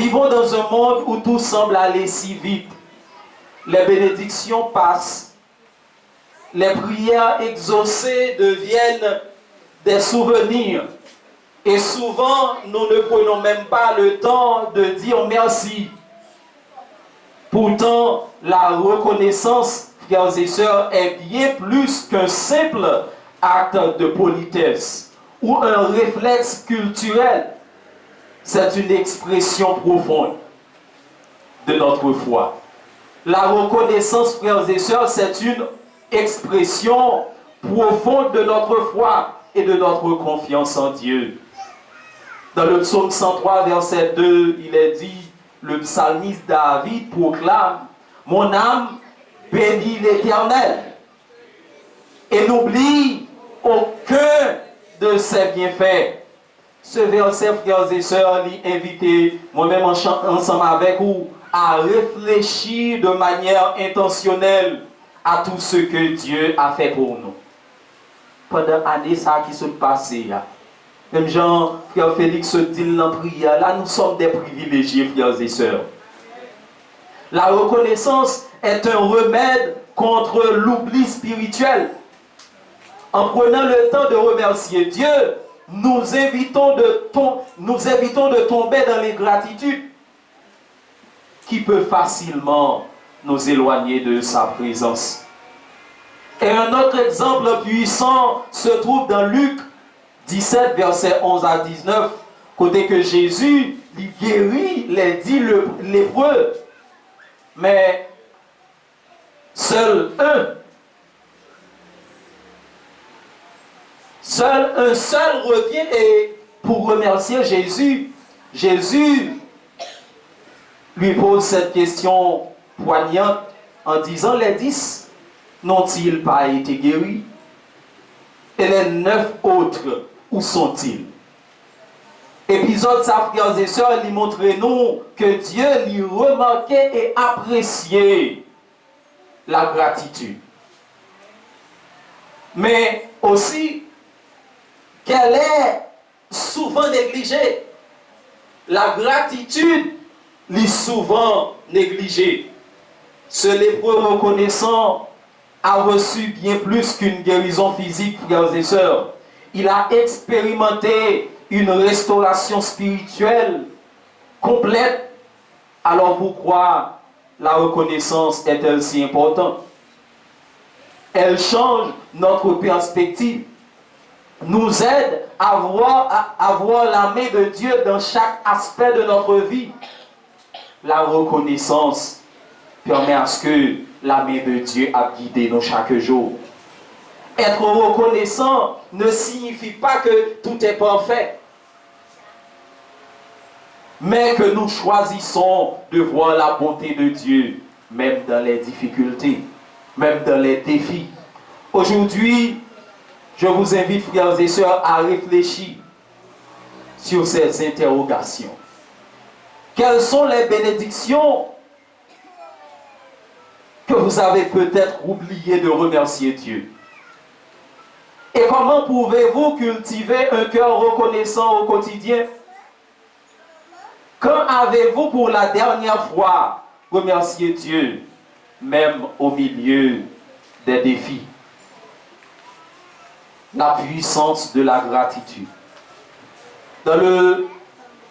vivons dans un monde où tout semble aller si vite. Les bénédictions passent. Les prières exaucées deviennent des souvenirs. Et souvent, nous ne prenons même pas le temps de dire merci. Pourtant, la reconnaissance, frères et sœurs, est bien plus qu'un simple acte de politesse ou un réflexe culturel. C'est une expression profonde de notre foi. La reconnaissance, frères et sœurs, c'est une expression profonde de notre foi et de notre confiance en Dieu. Dans le psaume 103, verset 2, il est dit, le psalmiste David proclame, « Mon âme bénit l'Éternel et n'oublie aucun de ses bienfaits. » Ce verset, frères et sœurs, invite moi-même ensemble avec vous à réfléchir de manière intentionnelle à tout ce que Dieu a fait pour nous. Pendant l'année ça qui se passait, même Jean, frère Félix se dit dans la prière, là nous sommes des privilégiés, frères et sœurs. La reconnaissance est un remède contre l'oubli spirituel. En prenant le temps de remercier Dieu, nous évitons de tomber dans l'ingratitude qui peut facilement nous éloigner de sa présence. Et un autre exemple puissant se trouve dans Luc 17, versets 11 à 19, côté que Jésus lui guérit les 10 lépreux. Mais un seul revient et pour remercier Jésus, Jésus lui pose cette question poignante en disant, les 10 n'ont-ils pas été guéris? Et les 9 autres, où sont-ils? Épisode, ça, frères et sœurs, lui montre nous que Dieu lui remarquait et appréciait la gratitude. Mais aussi, qu'elle est souvent négligée. La gratitude est souvent négligée. Ce lépreux reconnaissant a reçu bien plus qu'une guérison physique, frères et sœurs. Il a expérimenté une restauration spirituelle complète. Alors pourquoi la reconnaissance est-elle si importante? Elle change notre perspective, nous aide à voir la main de Dieu dans chaque aspect de notre vie. La reconnaissance permet à ce que la main de Dieu a guidé nous chaque jour. Être reconnaissant ne signifie pas que tout est parfait, mais que nous choisissons de voir la bonté de Dieu, même dans les difficultés, même dans les défis. Aujourd'hui, je vous invite, frères et sœurs, à réfléchir sur ces interrogations. Quelles sont les bénédictions que vous avez peut-être oublié de remercier Dieu? Et comment pouvez-vous cultiver un cœur reconnaissant au quotidien? Quand avez-vous pour la dernière fois remercié Dieu, même au milieu des défis? La puissance de la gratitude. Dans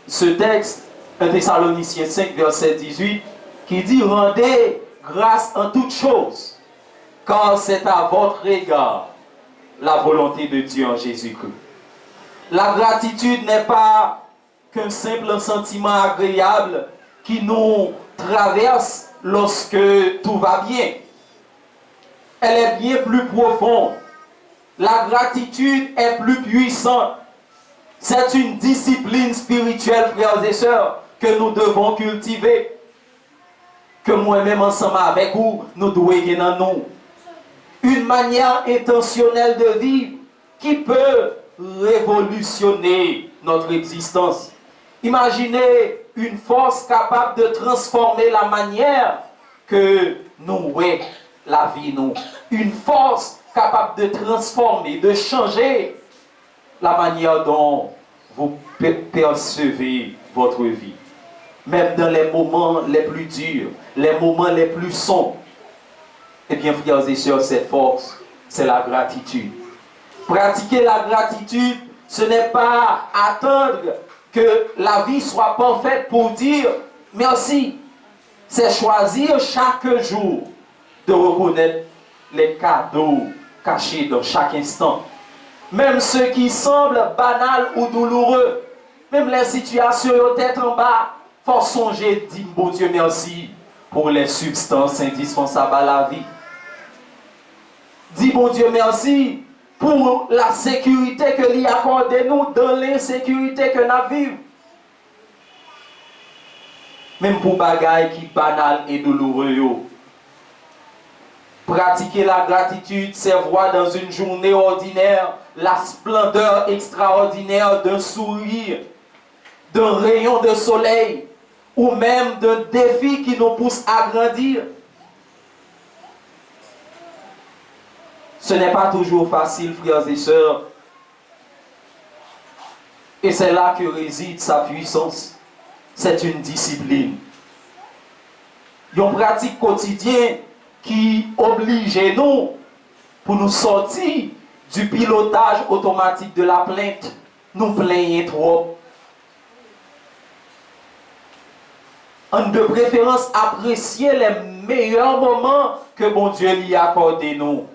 ce texte, 1 Thessaloniciens 5, verset 18, qui dit « Rendez grâce en toutes choses, car c'est à votre égard la volonté de Dieu en Jésus-Christ. » La gratitude n'est pas qu'un simple sentiment agréable qui nous traverse lorsque tout va bien. Elle est bien plus profonde. La gratitude est plus puissante. C'est une discipline spirituelle, frères et sœurs, que nous devons cultiver. Que moi-même, ensemble avec vous, nous devons gagner dans nous. Une manière intentionnelle de vivre qui peut révolutionner notre existence. Imaginez une force capable de transformer la manière que nous voyons la vie, nous. Une force capable de transformer, de changer la manière dont vous percevez votre vie. même dans les moments les plus durs, les moments les plus sombres. Eh bien, frères et sœurs, cette force, c'est la gratitude. Pratiquer la gratitude, ce n'est pas attendre que la vie soit parfaite pour dire merci. C'est choisir chaque jour de reconnaître les cadeaux cachés dans chaque instant. Même ceux qui semblent banals ou douloureux, même les situations aux têtes en bas, faut songer, dire bon Dieu merci pour les substances indispensables à la vie. Dis bon Dieu merci pour la sécurité que lui accorde nous dans l'insécurité que nous vivons. Même pour bagailles qui banal et douloureux. Pratiquer la gratitude, c'est voir dans une journée ordinaire la splendeur extraordinaire d'un sourire, d'un rayon de soleil ou même d'un défi qui nous pousse à grandir. Ce n'est pas toujours facile, frères et sœurs. Et c'est là que réside sa puissance. C'est une discipline. Une pratique quotidienne qui oblige nous pour nous sortir du pilotage automatique de la plainte. Nous plaignons trop. On de préférence apprécier les meilleurs moments que bon Dieu lui a accordé nous.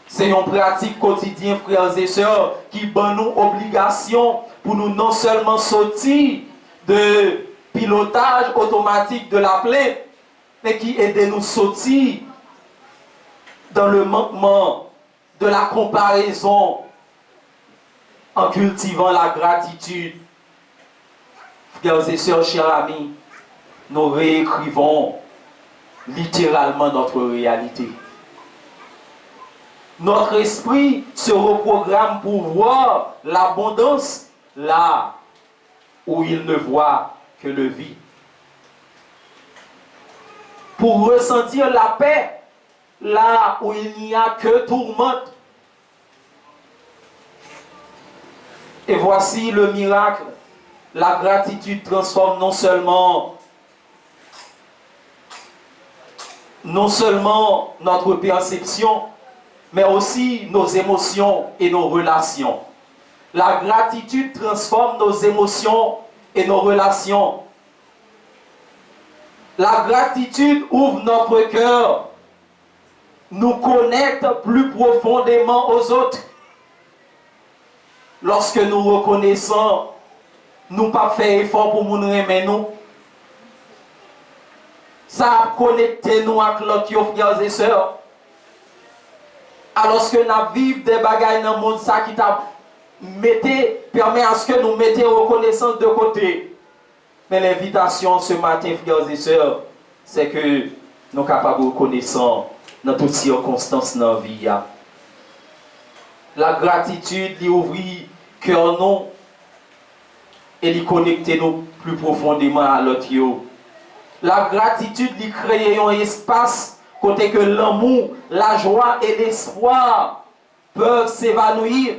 C'est une pratique quotidienne, frères et sœurs, qui donne nous obligation pour nous non seulement sortir de pilotage automatique de la plainte, mais qui aide nous sortir dans le manquement de la comparaison en cultivant la gratitude. Frères et sœurs, chers amis, nous réécrivons littéralement notre réalité. Notre esprit se reprogramme pour voir l'abondance là où il ne voit que le vide. Pour ressentir la paix là où il n'y a que tourmente. Et voici le miracle. La gratitude transforme non seulement notre perception, mais aussi nos émotions et nos relations. La gratitude transforme nos émotions et nos relations. La gratitude ouvre notre cœur, nous connecte plus profondément aux autres. Lorsque nous reconnaissons, nous pas fait effort pour nous aimer nous. Ça a connecté nous avec l'autre, frères et sœurs. Alors que nous vivons des bagailles dans le monde, ça qui permet à ce que nous mettions reconnaissance de côté. Mais l'invitation ce matin, frères et sœurs, c'est que nous sommes capables de reconnaître dans toutes circonstances dans la vie. La gratitude lui ouvre cœur nous et lui connecter nous plus profondément à l'autre. La gratitude lui crée un espace côté que l'amour, la joie et l'espoir peuvent s'évanouir.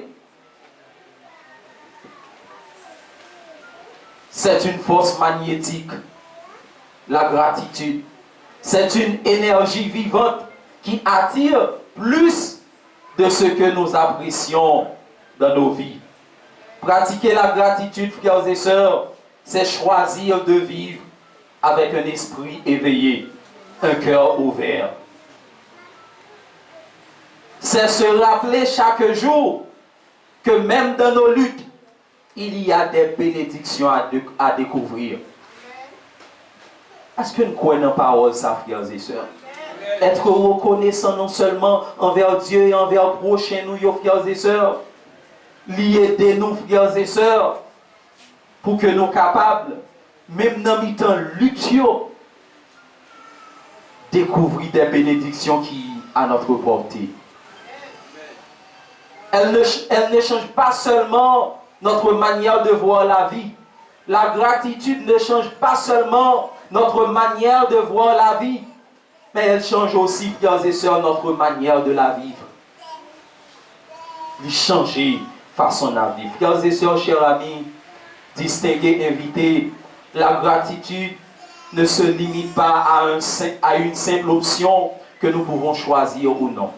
C'est une force magnétique, la gratitude. C'est une énergie vivante qui attire plus de ce que nous apprécions dans nos vies. Pratiquer la gratitude, frères et sœurs, c'est choisir de vivre avec un esprit éveillé, un cœur ouvert. C'est se rappeler chaque jour que même dans nos luttes, il y a des bénédictions à découvrir. Est-ce que nous croyons en parole, ça, frères et sœurs? Être reconnaissant non seulement envers Dieu et envers le prochain, nous, frères et sœurs, aider nous, frères et sœurs, pour que nous soyons capables, même dans le temps lutte, découvrir des bénédictions qui à notre portée. Elle ne change pas seulement notre manière de voir la vie. La gratitude ne change pas seulement notre manière de voir la vie, mais elle change aussi, frères et sœurs, notre manière de la vivre. Il change façon de vivre. Frères et sœurs, chers amis, distingués invités, la gratitude ne se limite pas à une simple option que nous pouvons choisir ou non.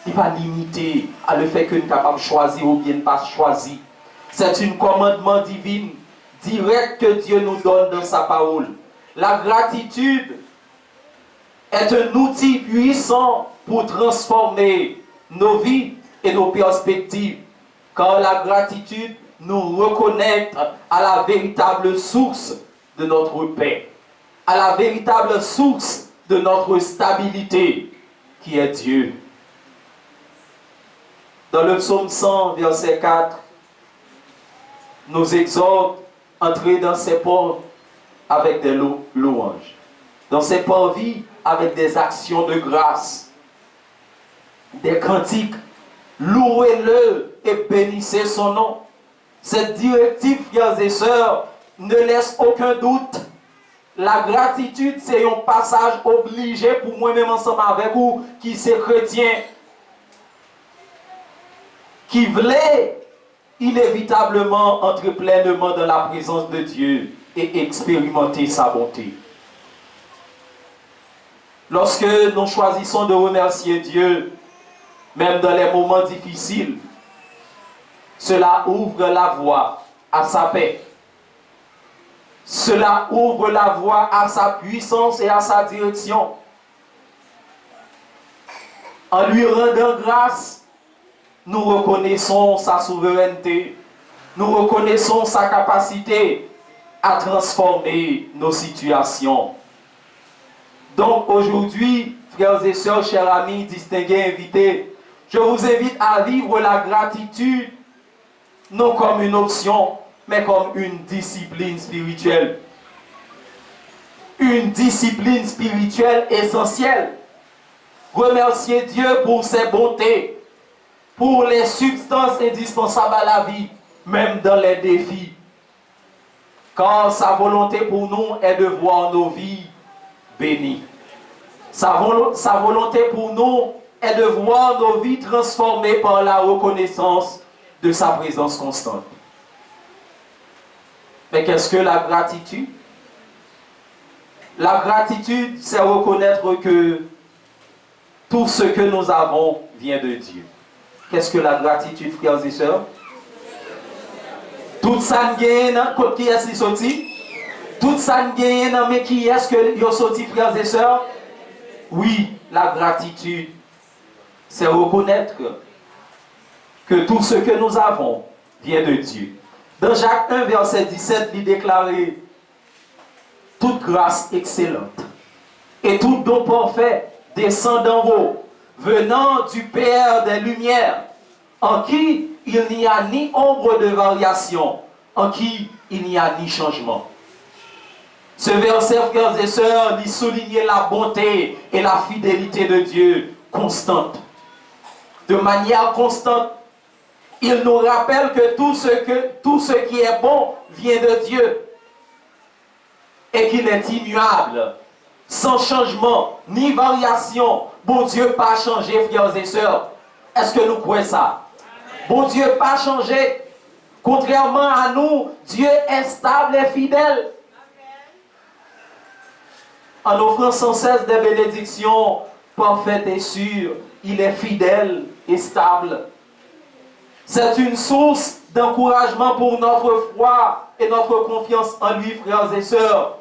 Il n'est pas limité à le fait que nous sommes capables de choisir ou bien pas choisir. C'est un commandement divin, direct que Dieu nous donne dans sa parole. La gratitude est un outil puissant pour transformer nos vies et nos perspectives. Car la gratitude nous reconnecte à la véritable source de notre paix, à la véritable source de notre stabilité, qui est Dieu. Dans le psaume 100, verset 4, nous exhorte à entrer dans ses portes avec des louanges, dans ses parvis avec des actions de grâce, des cantiques. Louez-le et bénissez son nom. Cette directive, frères et sœurs, ne laisse aucun doute. La gratitude, c'est un passage obligé pour moi-même ensemble avec vous, qui c'est chrétien, qui voulait inévitablement entrer pleinement dans la présence de Dieu et expérimenter sa bonté. Lorsque nous choisissons de remercier Dieu, même dans les moments difficiles, cela ouvre la voie à sa paix. Cela ouvre la voie à sa puissance et à sa direction. En lui rendant grâce, nous reconnaissons sa souveraineté. Nous reconnaissons sa capacité à transformer nos situations. Donc aujourd'hui, frères et sœurs, chers amis, distingués invités, je vous invite à vivre la gratitude non comme une option, mais comme une discipline spirituelle. Une discipline spirituelle essentielle. Remercier Dieu pour ses bontés, pour les substances indispensables à la vie, même dans les défis. Car sa volonté pour nous est de voir nos vies bénies. Sa volonté pour nous est de voir nos vies transformées par la reconnaissance de sa présence constante. Mais qu'est-ce que la gratitude? La gratitude, c'est reconnaître que tout ce que nous avons vient de Dieu. Qu'est-ce que la gratitude, frères et sœurs? Tout ça gagne, qui est-ce qui sorti? Tout ça gagne, mais qui est-ce que vous sorti, frères et sœurs? Oui, la gratitude, c'est reconnaître que tout ce que nous avons vient de Dieu. Dans Jacques 1, verset 17, il déclare: toute grâce excellente et tout don parfait descend d'en haut, venant du Père des Lumières, en qui il n'y a ni ombre de variation, en qui il n'y a ni changement. Ce verset, frères et sœurs, il soulignait la bonté et la fidélité de Dieu constante. De manière constante, il nous rappelle que tout ce qui est bon vient de Dieu et qu'il est immuable, sans changement ni variation. Bon Dieu pas changé, frères et sœurs. Est-ce que nous croyons ça? Bon Dieu pas changé. Contrairement à nous, Dieu est stable et fidèle. En offrant sans cesse des bénédictions parfaites et sûres, il est fidèle et stable. C'est une source d'encouragement pour notre foi et notre confiance en lui, frères et sœurs.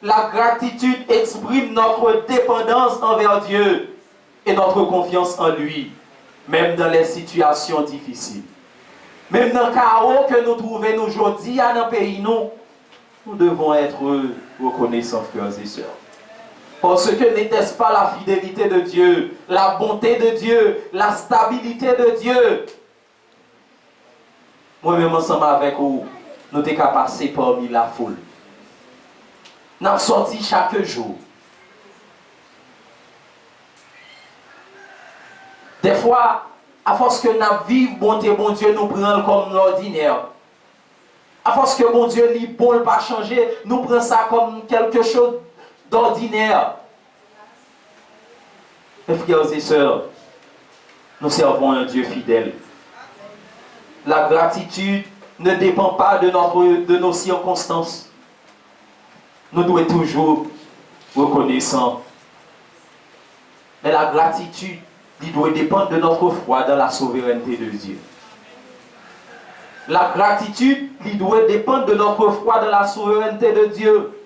La gratitude exprime notre dépendance envers Dieu et notre confiance en lui, même dans les situations difficiles. Même dans le chaos que nous trouvons aujourd'hui dans le pays, nous devons être reconnaissants, frères et sœurs. Parce que n'était-ce pas la fidélité de Dieu, la bonté de Dieu, la stabilité de Dieu? Moi-même ensemble avec vous, nous sommes capables de passer parmi la foule. Nous sommes sortis chaque jour. Des fois, à force que nous vivons bonté, bon Dieu nous prend comme l'ordinaire. À force que bon Dieu n'est bon pas changer, nous prenons ça comme quelque chose d'ordinaire. Mes frères et sœurs, nous servons un Dieu fidèle. La gratitude ne dépend pas de nos circonstances. Nous devons être toujours reconnaissants. Mais la gratitude, il doit dépendre de notre foi dans la souveraineté de Dieu. La gratitude, il doit dépendre de notre foi dans la souveraineté de Dieu.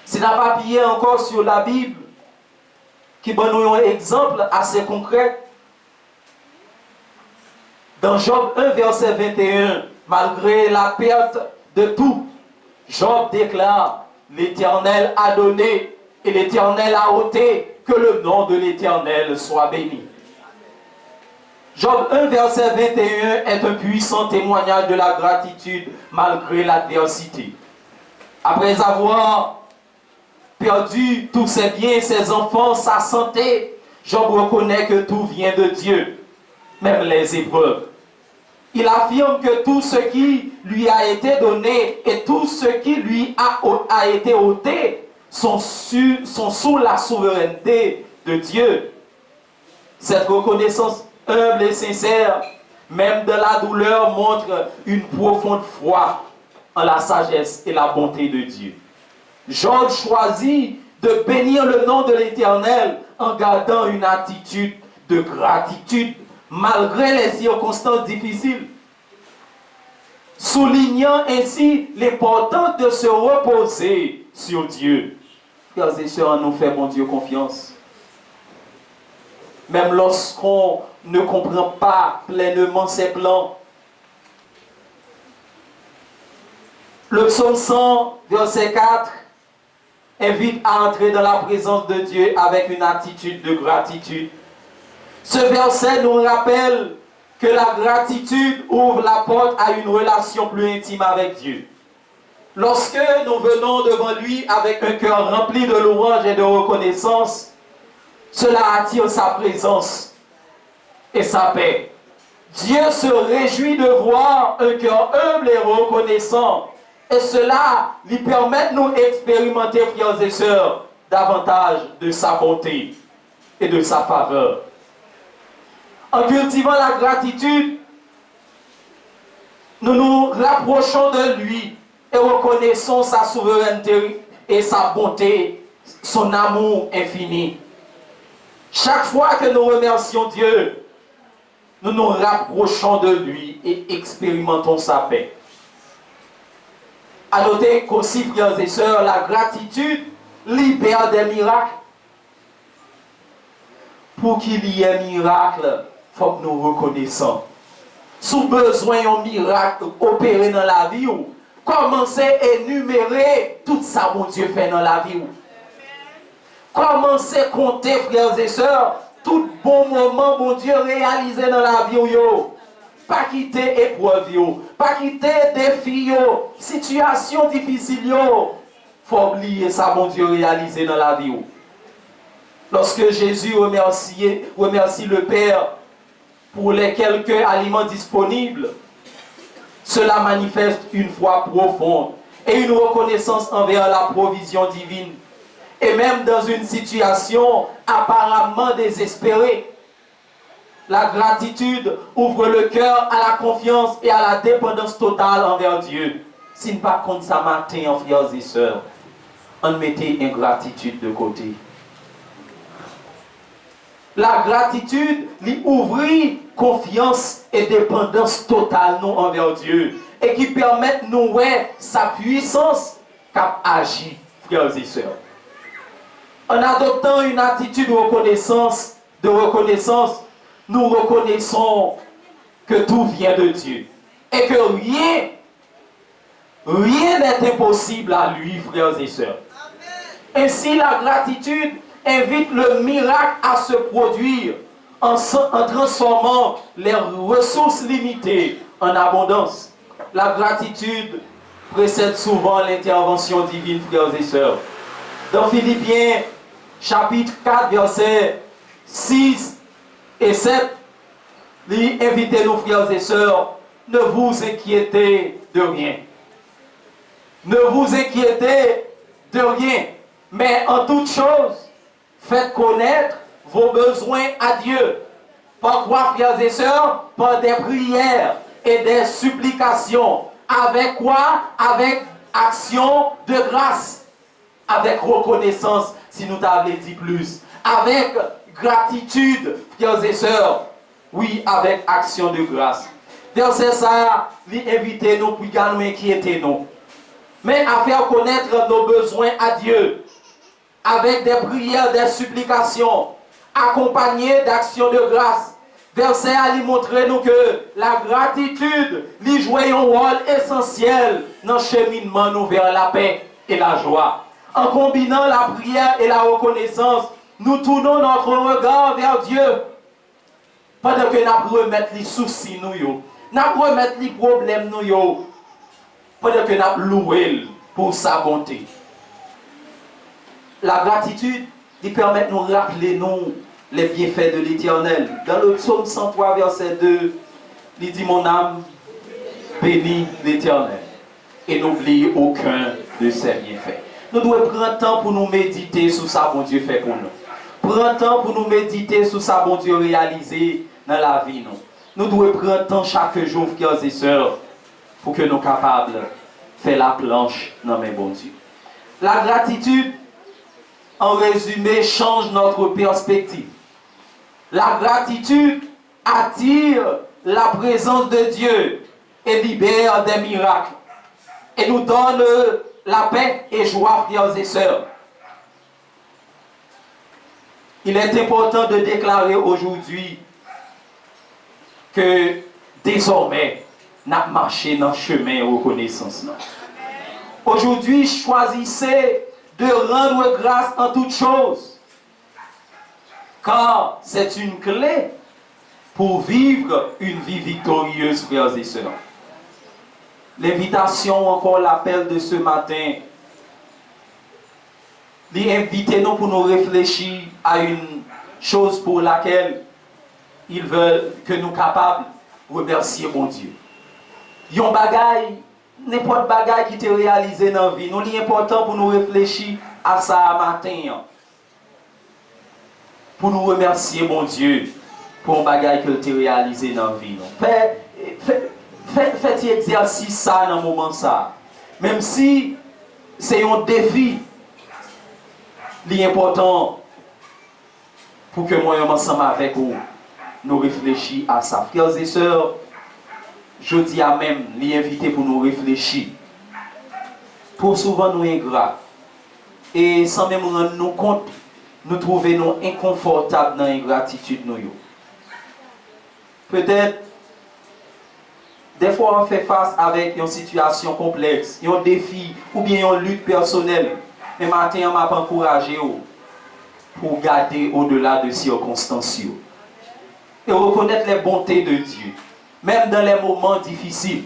Si nous n'avons pas appuyé encore sur la Bible, qui donne nous un exemple assez concret, dans Job 1, verset 21, malgré la perte de tout, Job déclare, l'Éternel a donné et l'Éternel a ôté, que le nom de l'Éternel soit béni. Job 1, verset 21 est un puissant témoignage de la gratitude malgré l'adversité. Après avoir perdu tous ses biens, ses enfants, sa santé, Job reconnaît que tout vient de Dieu, même les épreuves. Il affirme que tout ce qui lui a été donné et tout ce qui lui a été ôté sont sous la souveraineté de Dieu. Cette reconnaissance humble et sincère, même de la douleur, montre une profonde foi en la sagesse et la bonté de Dieu. Job choisit de bénir le nom de l'Éternel en gardant une attitude de gratitude malgré les circonstances difficiles, soulignant ainsi l'importance de se reposer sur Dieu. Frères et sœurs, nous fait mon Dieu confiance. Même lorsqu'on ne comprend pas pleinement ses plans. Le psaume 100, verset 4, invite à entrer dans la présence de Dieu avec une attitude de gratitude. Ce verset nous rappelle que la gratitude ouvre la porte à une relation plus intime avec Dieu. Lorsque nous venons devant lui avec un cœur rempli de louange et de reconnaissance, cela attire sa présence et sa paix. Dieu se réjouit de voir un cœur humble et reconnaissant. Et cela lui permet de nous expérimenter, frères et sœurs, davantage de sa bonté et de sa faveur. En cultivant la gratitude, nous nous rapprochons de lui et reconnaissons sa souveraineté et sa bonté, son amour infini. Chaque fois que nous remercions Dieu, nous nous rapprochons de lui et expérimentons sa paix. À noter qu'aussi, frères et sœurs, la gratitude libère des miracles. Pour qu'il y ait miracle, il faut que nous reconnaissons. Sous besoin d'un miracle opéré dans la vie, commencez à énumérer tout ça, mon Dieu, fait dans la vie. Commencez à compter, frères et sœurs, tout bon moment, mon Dieu, réalisé dans la vie. Pas quitter épreuve, pas quitter défi, situation difficile. Faut oublier ça, mon Dieu, réalisé dans la vie. Lorsque Jésus remercie le Père pour les quelques aliments disponibles, cela manifeste une foi profonde et une reconnaissance envers la provision divine. Et même dans une situation apparemment désespérée, la gratitude ouvre le cœur à la confiance et à la dépendance totale envers Dieu. Si nous pas contre ça matin, en frères et sœurs, on mettait ingratitude de côté. La gratitude lui ouvrit confiance et dépendance totale nous envers Dieu et qui permettent nous ouais sa puissance cap agit, frères et sœurs. En adoptant une attitude de reconnaissance, nous reconnaissons que tout vient de Dieu et que rien n'est impossible à lui, frères et sœurs. Ainsi, la gratitude invite le miracle à se produire en transformant les ressources limitées en abondance. La gratitude précède souvent l'intervention divine, frères et sœurs. Dans Philippiens, chapitre 4, versets 6 et 7, invitez-nous, frères et sœurs, ne vous inquiétez de rien. Ne vous inquiétez de rien, mais en toute chose, faites connaître vos besoins à Dieu. Par quoi, frères et sœurs? Par des prières et des supplications. Avec quoi? Avec action de grâce. Avec reconnaissance, si nous t'avons dit plus. Avec gratitude, frères et sœurs. Oui, avec action de grâce. Verset ça, lui inviter nous pour nous inquiéter nous. Mais à faire connaître nos besoins à Dieu. Avec des prières, des supplications. Accompagnées d'actions de grâce. Verset à lui montrer nous que la gratitude lui joue un rôle essentiel dans le cheminement nous vers la paix et la joie. En combinant la prière et la reconnaissance, nous tournons notre regard vers Dieu. Pendant que nous remettons les soucis, nous remettons les problèmes, pendant que nous louons pour sa bonté. La gratitude, il permet de nous rappeler les bienfaits de l'Éternel. Dans le psaume 103, verset 2, il dit: mon âme bénit l'Éternel et n'oublie aucun de ses bienfaits. Nous devons prendre temps pour nous méditer sur ça bon Dieu fait pour nous. Prendre temps pour nous méditer sur ça bon Dieu réalisé dans la vie. Nous devons prendre temps chaque jour, frères et sœurs, pour que nous soyons capables de faire la planche dans mes bon Dieu. La gratitude, en résumé, change notre perspective. La gratitude attire la présence de Dieu et libère des miracles. Et nous donne la paix et joie, frères et sœurs. Il est important de déclarer aujourd'hui que désormais, nous avons marché dans le chemin de reconnaissance. Aujourd'hui, choisissez de rendre grâce en toutes choses. Car c'est une clé pour vivre une vie victorieuse, frères et sœurs. L'invitation, encore l'appel de ce matin, invitez-nous pour nous réfléchir à une chose pour laquelle ils veulent que nous capables de remercier mon Dieu. Yon bagay, n'importe bagay qui t'est réalisé dans la vie, nous c'est important pour nous réfléchir à ça matin. Pour nous remercier mon Dieu pour un bagay que t'est réalisé dans la vie. Faites exercice ça dans le moment ça. Même si c'est un défi, l'important pour que moi ensemble avec vous, nous réfléchissons à ça. Frères et sœurs, je dis à même les inviter pour nous réfléchir. Pour souvent nous ingrats. Et sans même rendre nous compte, nous trouvons nous inconfortables dans l'ingratitude. Peut-être, des fois on fait face avec une situation complexe, un défi ou bien une lutte personnelle. Mais maintenant, on m'a encouragé pour garder au-delà de circonstances. Et reconnaître les bontés de Dieu, même dans les moments difficiles.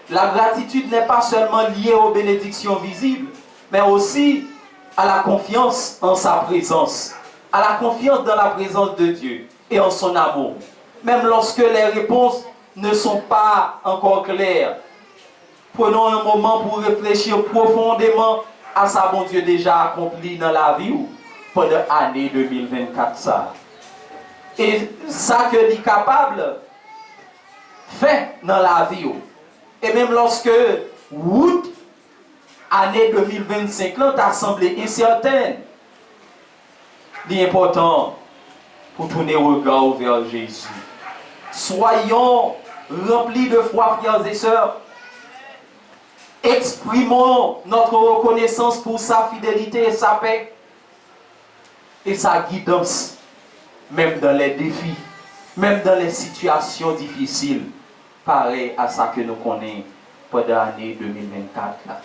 La gratitude n'est pas seulement liée aux bénédictions visibles, mais aussi à la confiance en sa présence, à la confiance dans la présence de Dieu et en son amour. Même lorsque les réponses ne sont pas encore claires, prenons un moment pour réfléchir profondément à ça, bon Dieu, déjà accompli dans la vie ou pendant l'année 2024. Ça. Et ça que l'est capable fait dans la vie. Et même lorsque août, année 2025, là, t'a semblé incertaine, l'important pour tourner le regard vers Jésus. Soyons remplis de foi, frères et sœurs. Exprimons notre reconnaissance pour sa fidélité et sa paix et sa guidance, même dans les défis, même dans les situations difficiles, pareil à ça que nous connaissons pendant l'année 2024. Là.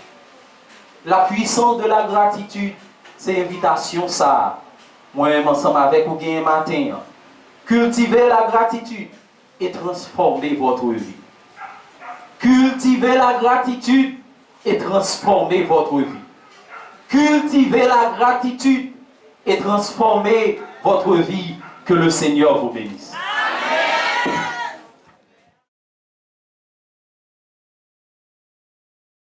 La puissance de la gratitude, c'est l'invitation ça. Moi-même ensemble avec vous un matin. Cultivez la gratitude et transformez votre vie. Cultivez la gratitude et transformez votre vie. Cultivez la gratitude et transformez votre vie. Que le Seigneur vous bénisse.